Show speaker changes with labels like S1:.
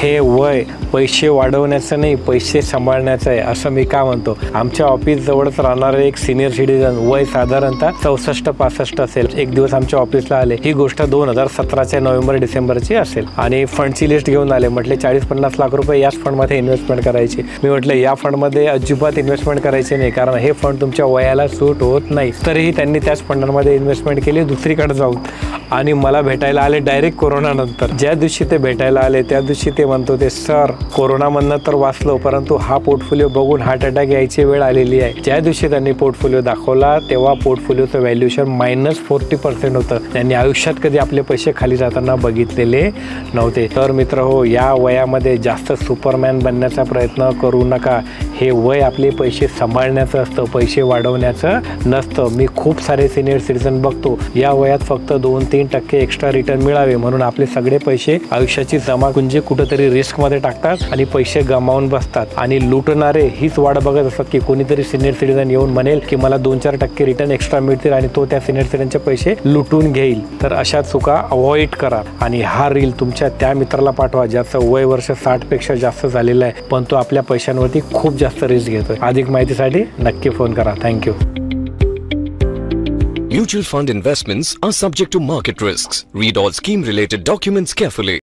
S1: हे वय पैसे वाढवण्याचं नाही, पैसे सांभाळण्याचं आहे असं मी का म्हणतो. आमच्या ऑफिस जवळच राहणारे एक सिनियर सिटीजन, वय साधारणतः 64-65 असेल, एक दिवस आमच्या ऑफिसला आले. ही गोष्ट 2017च्या नोव्हेंबर-डिसेंबरची असेल आणि फंडची लिस्ट घेऊन आले. म्हटले 40-50 लाख रुपये याच फंडमध्ये इन्व्हेस्टमेंट करायची. मी म्हटलं या फंडमध्ये अजिबात इन्व्हेस्टमेंट करायची नाही, कारण हे फंड तुमच्या वयाला सूट होत नाही. तरीही त्यांनी त्याच फंडांमध्ये इन्व्हेस्टमेंट केली दुसरीकडे जाऊन, आणि मला भेटायला आले डायरेक्ट कोरोनानंतर. ज्या दिवशी ते भेटायला आले त्या दिवशी ते म्हणतो ते सर, कोरोनामधनं तर वाचलो, परंतु हा पोर्टफोलिओ बघून हार्ट अटॅक यायची वेळ आलेली आहे. ज्या दिवशी त्यांनी पोर्टफोलिओ दाखवला तेव्हा पोर्टफोलिओचं व्हॅल्युएशन -40% होतं. त्यांनी आयुष्यात कधी आपले पैसे खाली जाताना बघितलेले नव्हते. तर मित्र हो, या वयामध्ये जास्त सुपरमॅन बनण्याचा प्रयत्न करू नका. हे वय आपले पैसे सांभाळण्याचं असतं, पैसे वाढवण्याचं नसतं. मी खूप सारे सिनियर सिटीजन बघतो, या वयात फक्त 2-3% एक्स्ट्रा रिटर्न मिळावे म्हणून आपले सगळे पैसे आयुष्याची जमापुंजी कुठेतरी रिस्कमध्ये टाकतात आणि पैसे गमावून बसतात. आणि लुटणारे हीच वाट बघत असतात की कोणीतरी सिनियर सिटीजन येऊन म्हणेल की मला 2-4% रिटर्न एक्स्ट्रा मिळतील आणि तो त्या सिनियर सिटीजनचे पैसे लुटून घेईल. तर अशा चुका अवॉइड करा. आणि हा रील तुमच्या त्या मित्राला पाठवा ज्याचं वय वर्ष 60 पेक्षा जास्त झालेलं आहे, पण तो आपल्या पैशांवरती खूप जास्त रिस्क घेतोय. अधिक माहितीसाठी नक्की फोन करा. Thank you.
S2: Mutual fund investments are subject to market risks. Read all scheme related documents carefully.